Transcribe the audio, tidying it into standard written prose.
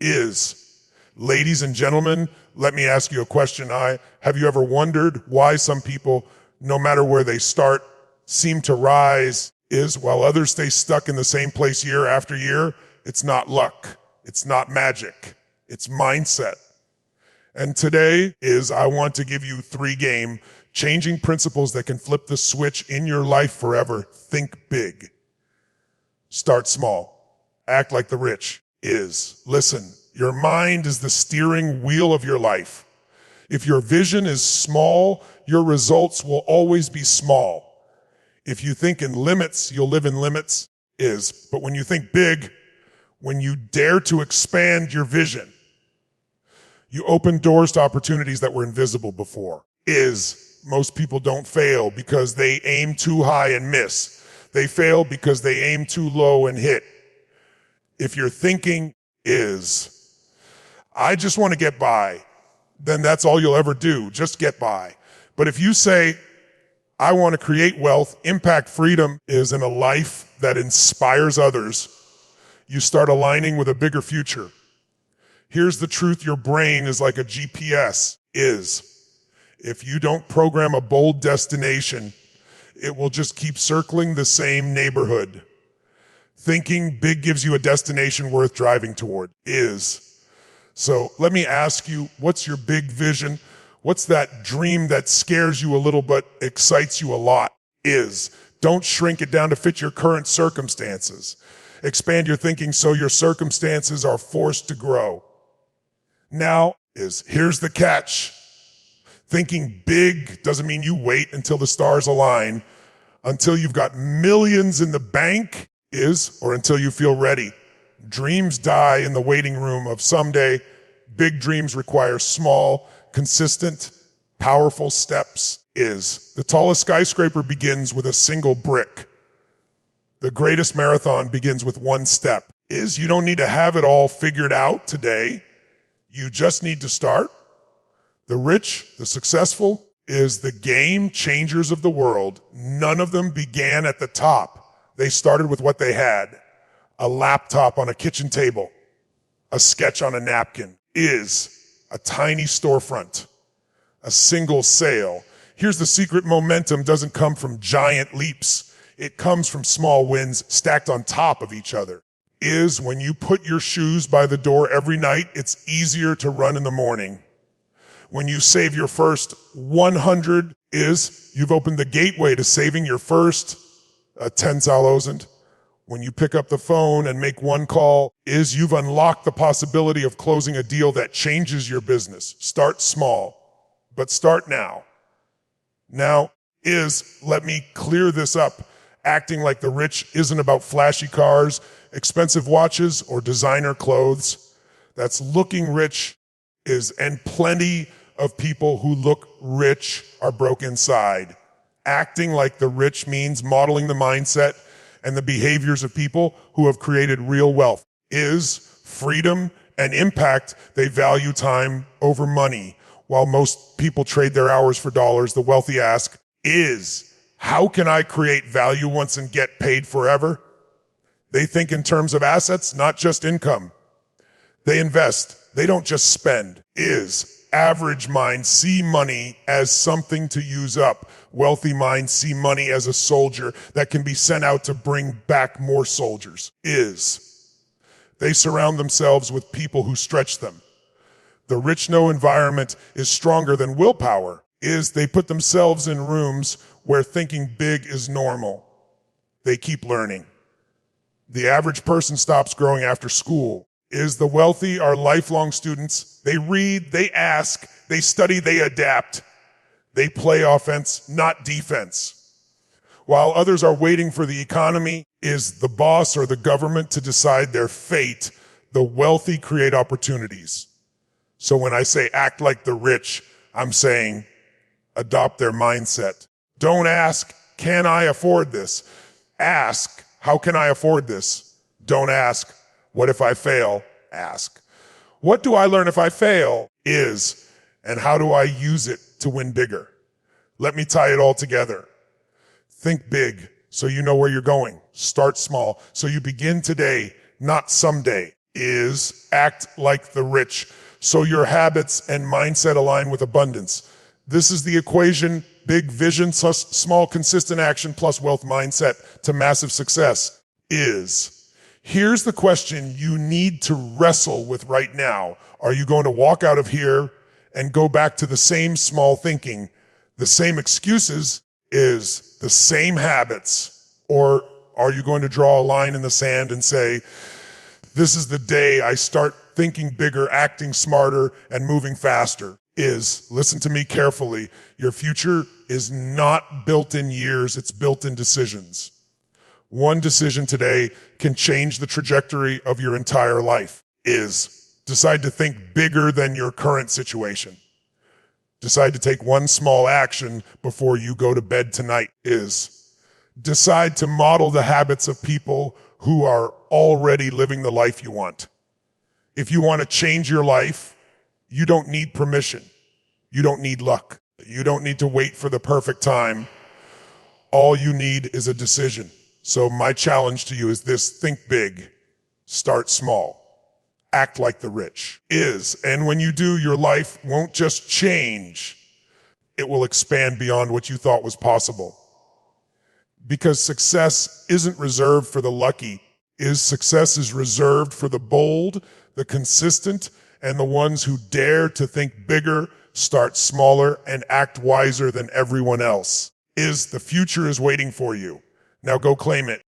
is. Ladies and gentlemen, let me ask you a question. Have you ever wondered why some people, no matter where they start, seem to rise while others stay stuck in the same place year after year? It's not luck. It's not magic. It's mindset. And today I want to give you 3 game-changing principles that can flip the switch in your life forever. Think big. Start small. Act like the rich. Listen, your mind is the steering wheel of your life. If your vision is small, your results will always be small. If you think in limits, you'll live in limits. But when you think big, when you dare to expand your vision, you open doors to opportunities that were invisible before. Most people don't fail because they aim too high and miss. They fail because they aim too low and hit. If you're thinking I just want to get by, then that's all you'll ever do, just get by. But if you say, I want to create wealth, impact freedom in a life that inspires others, you start aligning with a bigger future. Here's the truth, your brain is like a GPS. If you don't program a bold destination, it will just keep circling the same neighborhood. Thinking big gives you a destination worth driving toward. So let me ask you, what's your big vision? What's that dream that scares you a little but excites you a lot? Don't shrink it down to fit your current circumstances. Expand your thinking so your circumstances are forced to grow. Now here's the catch. Thinking big doesn't mean you wait until the stars align, until you've got millions in the bank, or until you feel ready. Dreams die in the waiting room of someday. Big dreams require small, consistent, powerful steps. The tallest skyscraper begins with a single brick. The greatest marathon begins with 1 step. You don't need to have it all figured out today. You just need to start. The rich, the successful, the game changers of the world. None of them began at the top. They started with what they had. A laptop on a kitchen table, a sketch on a napkin, a tiny storefront, a single sale. Here's the secret: momentum doesn't come from giant leaps. It comes from small wins stacked on top of each other. When you put your shoes by the door every night, it's easier to run in the morning. When you save your first 100, you've opened the gateway to saving your first 10,000. When you pick up the phone and make 1 call, you've unlocked the possibility of closing a deal that changes your business. Start small, but start now. Let me clear this up. Acting like the rich isn't about flashy cars, expensive watches, or designer clothes. That's looking rich and plenty of people who look rich are broke inside. Acting like the rich means modeling the mindset and the behaviors of people who have created real wealth. Freedom and impact. They value time over money. While most people trade their hours for dollars, the wealthy ask, how can I create value once and get paid forever? They think in terms of assets, not just income. They invest. They don't just spend. Average minds see money as something to use up. Wealthy minds see money as a soldier that can be sent out to bring back more soldiers. They surround themselves with people who stretch them. The rich know environment is stronger than willpower. They put themselves in rooms where thinking big is normal. They keep learning. The average person stops growing after school. The wealthy are lifelong students. They read, they ask, they study, they adapt. They play offense, not defense. While others are waiting for the economy, the boss or the government to decide their fate, the wealthy create opportunities. So when I say act like the rich, I'm saying adopt their mindset. Don't ask, can I afford this? Ask, how can I afford this? Don't ask, what if I fail? Ask, what do I learn if I fail? And how do I use it to win bigger? Let me tie it all together. Think big so you know where you're going. Start small so you begin today, not someday. is act like the rich. So your habits and mindset align with abundance. This is the equation: big vision plus small consistent action plus wealth mindset to massive success. Here's the question you need to wrestle with right now. Are you going to walk out of here and go back to the same small thinking, the same excuses, the same habits? Or are you going to draw a line in the sand and say, this is the day I start thinking bigger, acting smarter, and moving faster? Listen to me carefully. Your future is not built in years, it's built in decisions. One decision today can change the trajectory of your entire life. Decide to think bigger than your current situation. Decide to take one small action before you go to bed tonight. Decide to model the habits of people who are already living the life you want. If you want to change your life, you don't need permission. You don't need luck. You don't need to wait for the perfect time. All you need is a decision. So my challenge to you is this: think big, start small, act like the rich. And when you do, your life won't just change, it will expand beyond what you thought was possible. Because success isn't reserved for the lucky. Success is reserved for the bold, the consistent, and the ones who dare to think bigger, start smaller, and act wiser than everyone else. The future is waiting for you. Now go claim it.